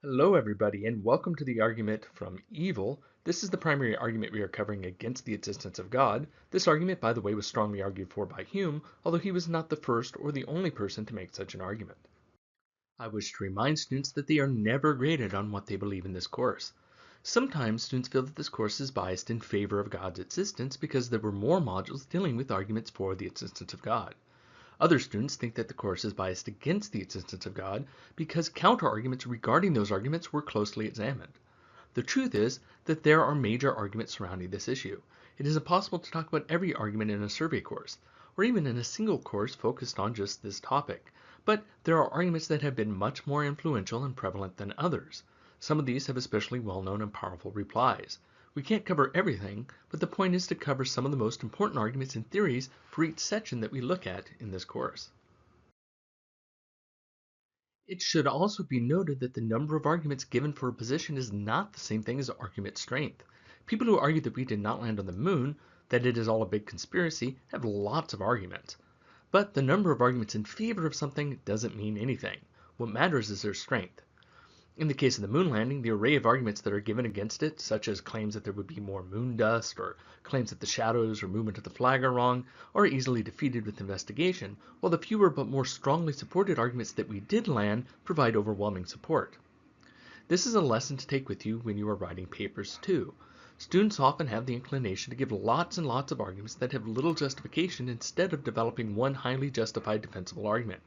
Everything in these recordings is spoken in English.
Hello, everybody, and welcome to the argument from evil. This is the primary argument we are covering against the existence of God. This argument, by the way, was strongly argued for by Hume, although he was not the first or the only person to make such an argument. I wish to remind students that they are never graded on what they believe in this course. Sometimes students feel that this course is biased in favor of God's existence because there were more modules dealing with arguments for the existence of God. Other students think that the course is biased against the existence of God because counter-arguments regarding those arguments were closely examined. The truth is that there are major arguments surrounding this issue. It is impossible to talk about every argument in a survey course, or even in a single course focused on just this topic. But there are arguments that have been much more influential and prevalent than others. Some of these have especially well-known and powerful replies. We can't cover everything, but the point is to cover some of the most important arguments and theories for each section that we look at in this course. It should also be noted that the number of arguments given for a position is not the same thing as argument strength. People who argue that we did not land on the moon, that it is all a big conspiracy, have lots of arguments. But the number of arguments in favor of something doesn't mean anything. What matters is their strength. In the case of the moon landing, the array of arguments that are given against it, such as claims that there would be more moon dust, or claims that the shadows or movement of the flag are wrong, are easily defeated with investigation, while the fewer but more strongly supported arguments that we did land provide overwhelming support. This is a lesson to take with you when you are writing papers too. Students often have the inclination to give lots and lots of arguments that have little justification instead of developing one highly justified defensible argument.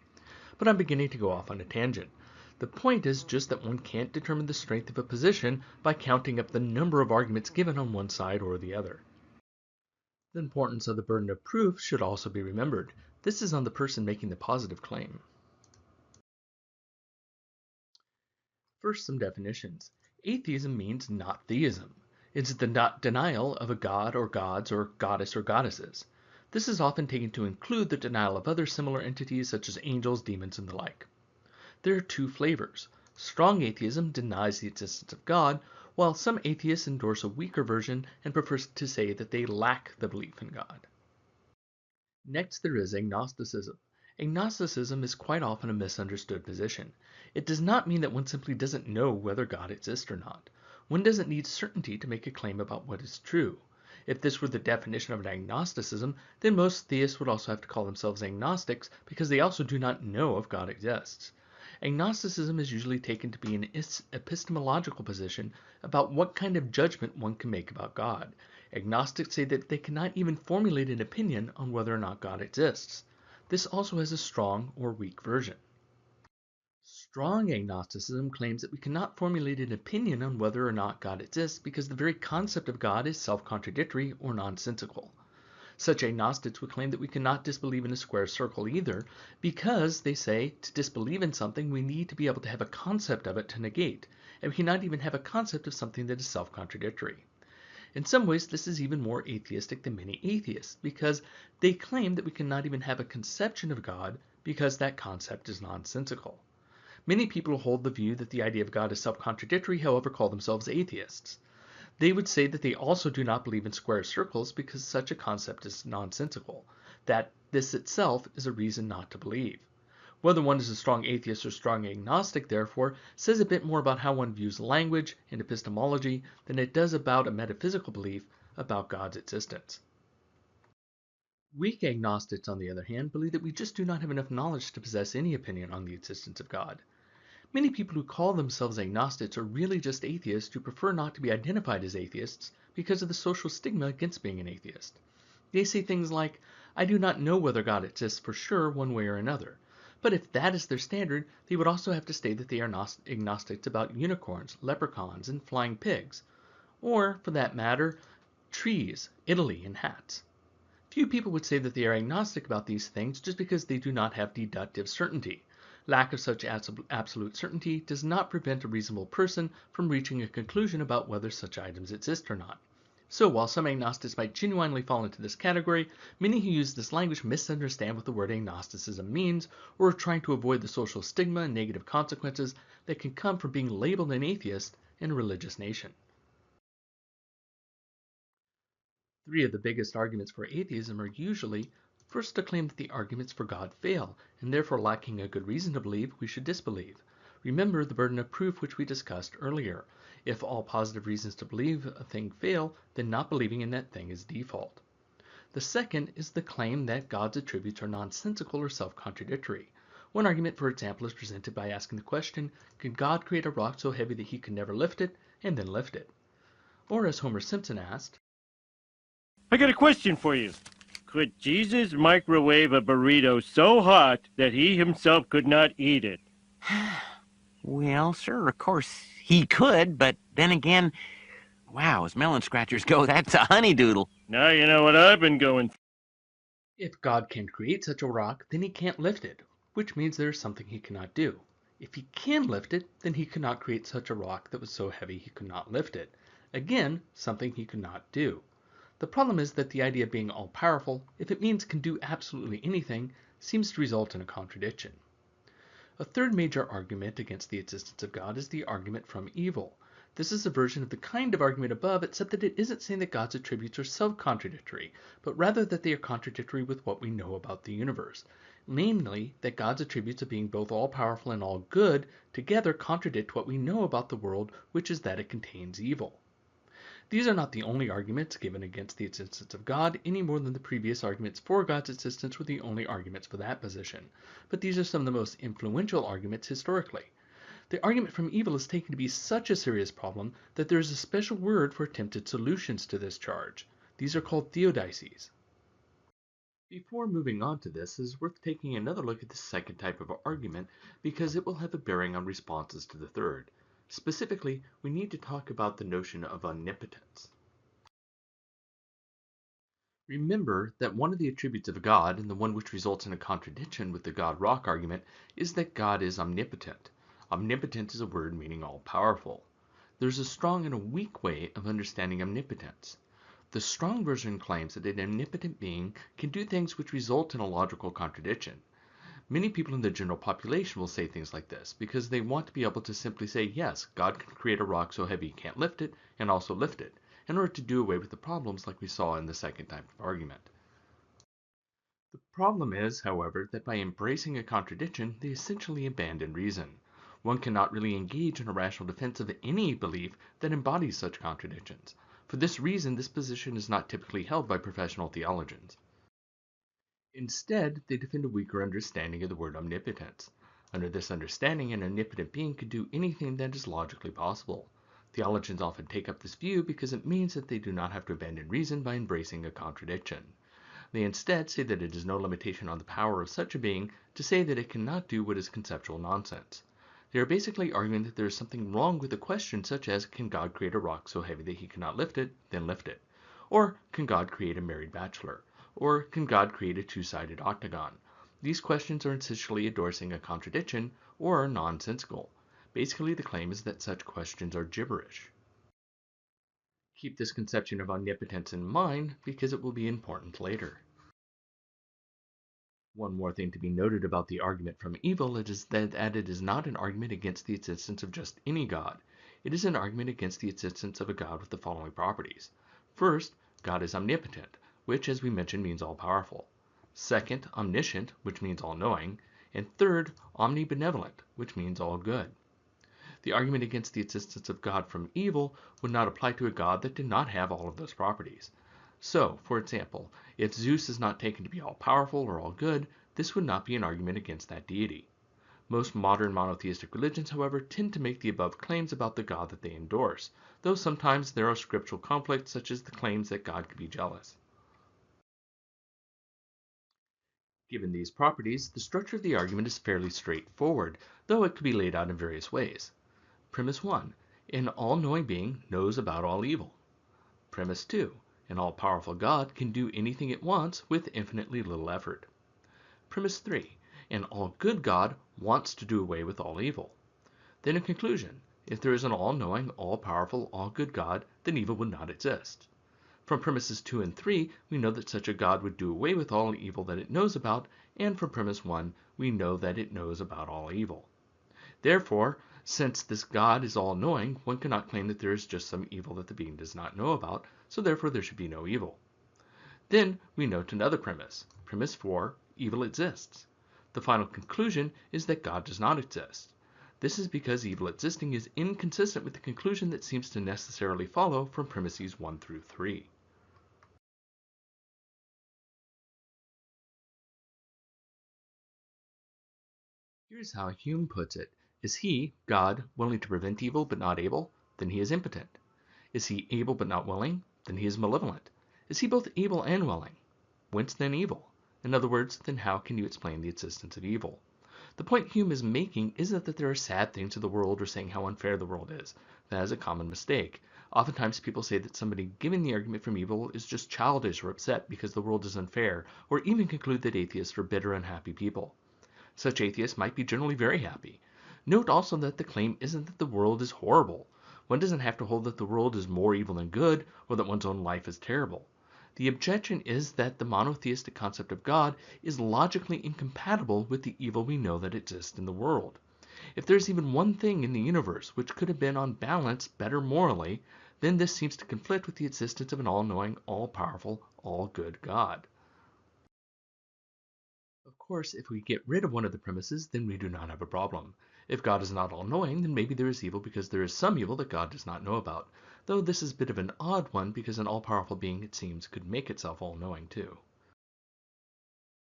But I'm beginning to go off on a tangent. The point is just that one can't determine the strength of a position by counting up the number of arguments given on one side or the other. The importance of the burden of proof should also be remembered. This is on the person making the positive claim. First, some definitions. Atheism means not theism. It's the denial of a god or gods or goddess or goddesses. This is often taken to include the denial of other similar entities such as angels, demons, and the like. There are two flavors. Strong atheism denies the existence of God, while some atheists endorse a weaker version and prefer to say that they lack the belief in God. Next, there is agnosticism. Agnosticism is quite often a misunderstood position. It does not mean that one simply doesn't know whether God exists or not. One doesn't need certainty to make a claim about what is true. If this were the definition of an agnosticism, then most theists would also have to call themselves agnostics because they also do not know if God exists. Agnosticism is usually taken to be an epistemological position about what kind of judgment one can make about God. Agnostics say that they cannot even formulate an opinion on whether or not God exists. This also has a strong or weak version. Strong agnosticism claims that we cannot formulate an opinion on whether or not God exists because the very concept of God is self-contradictory or nonsensical. Such agnostics would claim that we cannot disbelieve in a square circle either, because, they say, to disbelieve in something we need to be able to have a concept of it to negate, and we cannot even have a concept of something that is self-contradictory. In some ways, this is even more atheistic than many atheists, because they claim that we cannot even have a conception of God because that concept is nonsensical. Many people who hold the view that the idea of God is self-contradictory, however, call themselves atheists. They would say that they also do not believe in square circles because such a concept is nonsensical, that this itself is a reason not to believe. Whether one is a strong atheist or strong agnostic, therefore, says a bit more about how one views language and epistemology than it does about a metaphysical belief about God's existence. Weak agnostics, on the other hand, believe that we just do not have enough knowledge to possess any opinion on the existence of God. Many people who call themselves agnostics are really just atheists who prefer not to be identified as atheists because of the social stigma against being an atheist. They say things like, "I do not know whether God exists for sure one way or another." But if that is their standard, they would also have to state that they are agnostics about unicorns, leprechauns, and flying pigs. Or, for that matter, trees, Italy, and hats. Few people would say that they are agnostic about these things just because they do not have deductive certainty. Lack of such absolute certainty does not prevent a reasonable person from reaching a conclusion about whether such items exist or not. So while some agnostics might genuinely fall into this category, many who use this language misunderstand what the word agnosticism means, or are trying to avoid the social stigma and negative consequences that can come from being labeled an atheist in a religious nation. Three of the biggest arguments for atheism are usually, first, to claim that the arguments for God fail, and therefore lacking a good reason to believe, we should disbelieve. Remember the burden of proof which we discussed earlier. If all positive reasons to believe a thing fail, then not believing in that thing is default. The second is the claim that God's attributes are nonsensical or self-contradictory. One argument, for example, is presented by asking the question, could God create a rock so heavy that he could never lift it, and then lift it? Or as Homer Simpson asked, I got a question for you. Could Jesus microwave a burrito so hot that he himself could not eat it? Well, sure, of course he could, but then again, wow, as melon scratchers go, that's a honeydoodle. Now you know what I've been going through. if God can create such a rock, then he can't lift it, which means there is something he cannot do. If he can lift it, then he could not create such a rock that was so heavy he could not lift it. Again, something he could not do. The problem is that the idea of being all-powerful, if it means can do absolutely anything, seems to result in a contradiction. A third major argument against the existence of God is the argument from evil. This is a version of the kind of argument above, except that it isn't saying that God's attributes are self-contradictory, but rather that they are contradictory with what we know about the universe. Namely, that God's attributes of being both all-powerful and all-good together contradict what we know about the world, which is that it contains evil. These are not the only arguments given against the existence of God, any more than the previous arguments for God's existence were the only arguments for that position. But these are some of the most influential arguments historically. The argument from evil is taken to be such a serious problem that there is a special word for attempted solutions to this charge. These are called theodicies. Before moving on to this, it is worth taking another look at the second type of argument because it will have a bearing on responses to the third. Specifically, we need to talk about the notion of omnipotence. Remember that one of the attributes of God, and the one which results in a contradiction with the God-rock argument, is that God is omnipotent. Omnipotent is a word meaning all-powerful. There's a strong and a weak way of understanding omnipotence. The strong version claims that an omnipotent being can do things which result in a logical contradiction. Many people in the general population will say things like this because they want to be able to simply say, yes, God can create a rock so heavy you can't lift it, and also lift it, in order to do away with the problems like we saw in the second type of argument. The problem is, however, that by embracing a contradiction, they essentially abandon reason. One cannot really engage in a rational defense of any belief that embodies such contradictions. For this reason, this position is not typically held by professional theologians. Instead, they defend a weaker understanding of the word omnipotence. Under this understanding, an omnipotent being could do anything that is logically possible. Theologians often take up this view because it means that they do not have to abandon reason by embracing a contradiction. They instead say that it is no limitation on the power of such a being to say that it cannot do what is conceptual nonsense. They are basically arguing that there is something wrong with a question such as, can God create a rock so heavy that he cannot lift it, then lift it? Or, can God create a married bachelor? Or, can God create a two-sided octagon? These questions are essentially endorsing a contradiction or are nonsensical. Basically, the claim is that such questions are gibberish. Keep this conception of omnipotence in mind because it will be important later. One more thing to be noted about the argument from evil is that it is not an argument against the existence of just any God. It is an argument against the existence of a God with the following properties. First, God is omnipotent, which, as we mentioned, means all-powerful. Second, omniscient, which means all-knowing. And third, omnibenevolent, which means all-good. The argument against the existence of God from evil would not apply to a God that did not have all of those properties. So, for example, if Zeus is not taken to be all-powerful or all-good, this would not be an argument against that deity. Most modern monotheistic religions, however, tend to make the above claims about the God that they endorse, though sometimes there are scriptural conflicts such as the claims that God could be jealous. Given these properties, the structure of the argument is fairly straightforward, though it could be laid out in various ways. Premise 1. An all-knowing being knows about all evil. Premise 2. An all-powerful God can do anything it wants with infinitely little effort. Premise 3. An all-good God wants to do away with all evil. Then in conclusion, if there is an all-knowing, all-powerful, all-good God, then evil would not exist. From premises 2 and 3, we know that such a God would do away with all evil that it knows about, and from premise 1, we know that it knows about all evil. Therefore, since this God is all-knowing, one cannot claim that there is just some evil that the being does not know about, so therefore there should be no evil. Then we note another premise. Premise 4, evil exists. The final conclusion is that God does not exist. This is because evil existing is inconsistent with the conclusion that seems to necessarily follow from premises 1 through 3. Here's how Hume puts it. Is he, God, willing to prevent evil but not able? Then he is impotent. Is he able but not willing? Then he is malevolent. Is he both able and willing? Whence then evil? In other words, then how can you explain the existence of evil? The point Hume is making isn't that there are sad things in the world or saying how unfair the world is. That is a common mistake. Oftentimes people say that somebody giving the argument from evil is just childish or upset because the world is unfair, or even conclude that atheists are bitter, unhappy people. Such atheists might be generally very happy. Note also that the claim isn't that the world is horrible. One doesn't have to hold that the world is more evil than good, or that one's own life is terrible. The objection is that the monotheistic concept of God is logically incompatible with the evil we know that exists in the world. If there's even one thing in the universe which could have been on balance better morally, then this seems to conflict with the existence of an all-knowing, all-powerful, all-good God. Of course, if we get rid of one of the premises, then we do not have a problem. If God is not all-knowing, then maybe there is evil because there is some evil that God does not know about. Though this is a bit of an odd one because an all-powerful being, it seems, could make itself all-knowing too.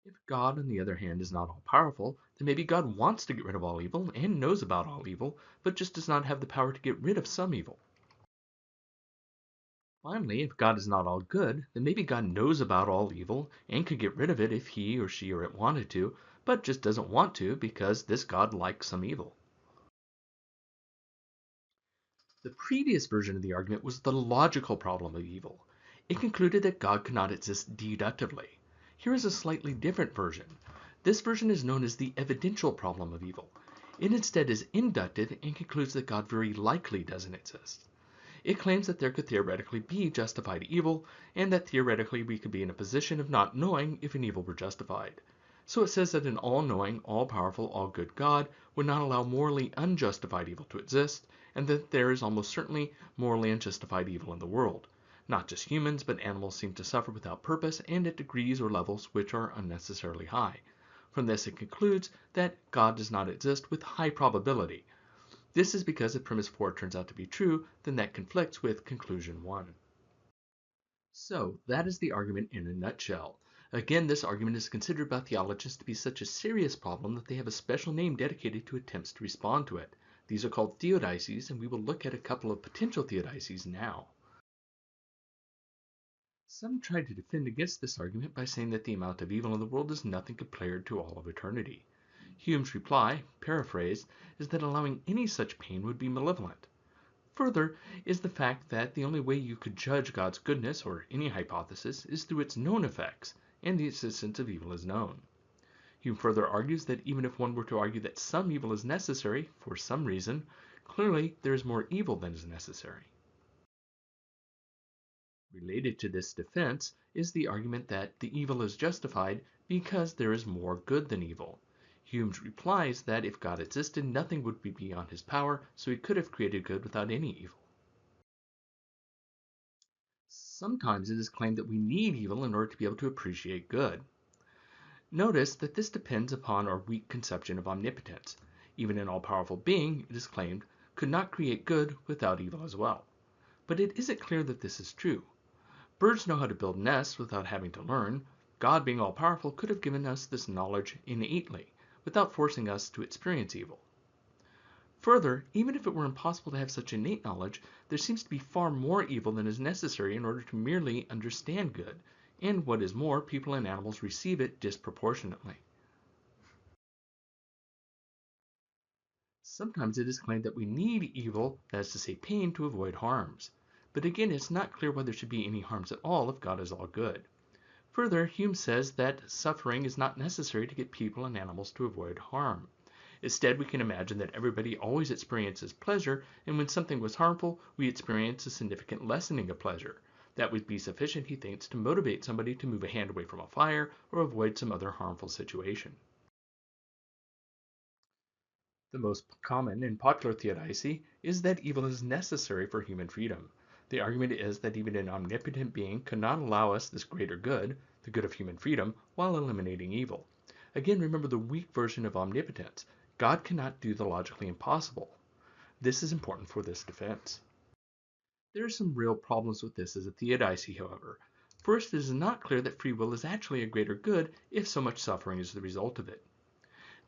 If God, on the other hand, is not all-powerful, then maybe God wants to get rid of all evil and knows about all evil, but just does not have the power to get rid of some evil. Finally, if God is not all good, then maybe God knows about all evil and could get rid of it if he or she or it wanted to, but just doesn't want to because this God likes some evil. The previous version of the argument was the logical problem of evil. It concluded that God could not exist deductively. Here is a slightly different version. This version is known as the evidential problem of evil. It instead is inductive and concludes that God very likely doesn't exist. It claims that there could theoretically be justified evil, and that theoretically we could be in a position of not knowing if an evil were justified. So it says that an all-knowing, all-powerful, all-good God would not allow morally unjustified evil to exist, and that there is almost certainly morally unjustified evil in the world. Not just humans, but animals seem to suffer without purpose and at degrees or levels which are unnecessarily high. From this it concludes that God does not exist with high probability. This is because if premise 4 turns out to be true, then that conflicts with conclusion 1. So, that is the argument in a nutshell. Again, this argument is considered by theologians to be such a serious problem that they have a special name dedicated to attempts to respond to it. These are called theodicies, and we will look at a couple of potential theodicies now. Some try to defend against this argument by saying that the amount of evil in the world is nothing compared to all of eternity. Hume's reply, paraphrased, is that allowing any such pain would be malevolent. Further is the fact that the only way you could judge God's goodness, or any hypothesis, is through its known effects, and the existence of evil is known. Hume further argues that even if one were to argue that some evil is necessary, for some reason, clearly there is more evil than is necessary. Related to this defense is the argument that the evil is justified because there is more good than evil. Hume replies that if God existed, nothing would be beyond his power, so he could have created good without any evil. Sometimes it is claimed that we need evil in order to be able to appreciate good. Notice that this depends upon our weak conception of omnipotence. Even an all-powerful being, it is claimed, could not create good without evil as well. But it isn't clear that this is true. Birds know how to build nests without having to learn. God, being all-powerful, could have given us this knowledge innately, without forcing us to experience evil. Further, even if it were impossible to have such innate knowledge, there seems to be far more evil than is necessary in order to merely understand good, and what is more, people and animals receive it disproportionately. Sometimes it is claimed that we need evil, that is to say pain, to avoid harms. But again, it's not clear whether there should be any harms at all if God is all good. Further, Hume says that suffering is not necessary to get people and animals to avoid harm. Instead, we can imagine that everybody always experiences pleasure, and when something was harmful, we experience a significant lessening of pleasure. That would be sufficient, he thinks, to motivate somebody to move a hand away from a fire or avoid some other harmful situation. The most common and popular theodicy is that evil is necessary for human freedom. The argument is that even an omnipotent being could not allow us this greater good, the good of human freedom, while eliminating evil. Again, remember the weak version of omnipotence. God cannot do the logically impossible. This is important for this defense. There are some real problems with this as a theodicy, however. First, it is not clear that free will is actually a greater good if so much suffering is the result of it.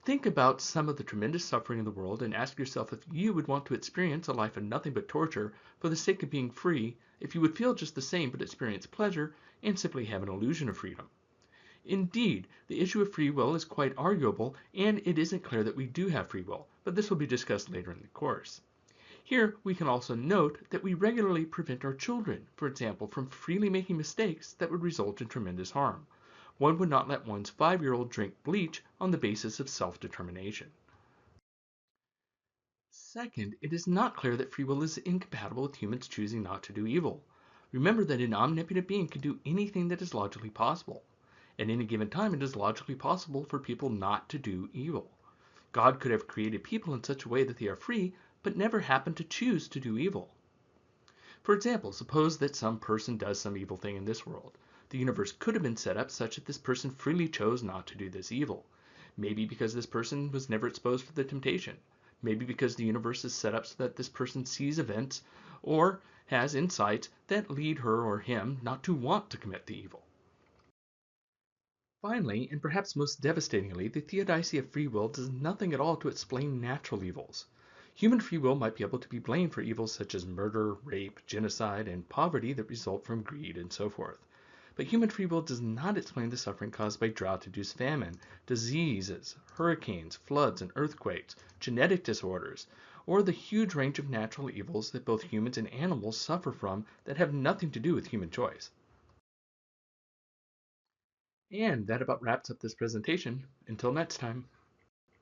Think about some of the tremendous suffering in the world and ask yourself if you would want to experience a life of nothing but torture for the sake of being free, if you would feel just the same but experience pleasure and simply have an illusion of freedom. Indeed, the issue of free will is quite arguable, and it isn't clear that we do have free will, but this will be discussed later in the course. Here, we can also note that we regularly prevent our children, for example, from freely making mistakes that would result in tremendous harm. One would not let one's 5-year-old drink bleach on the basis of self-determination. Second, it is not clear that free will is incompatible with humans choosing not to do evil. Remember that an omnipotent being can do anything that is logically possible. At any given time, it is logically possible for people not to do evil. God could have created people in such a way that they are free, but never happen to choose to do evil. For example, suppose that some person does some evil thing in this world. The universe could have been set up such that this person freely chose not to do this evil. Maybe because this person was never exposed to the temptation. Maybe because the universe is set up so that this person sees events or has insights that lead her or him not to want to commit the evil. Finally, and perhaps most devastatingly, the theodicy of free will does nothing at all to explain natural evils. Human free will might be able to be blamed for evils such as murder, rape, genocide, and poverty that result from greed and so forth. But human free will does not explain the suffering caused by drought-induced famine, diseases, hurricanes, floods, and earthquakes, genetic disorders, or the huge range of natural evils that both humans and animals suffer from that have nothing to do with human choice. And that about wraps up this presentation. Until next time.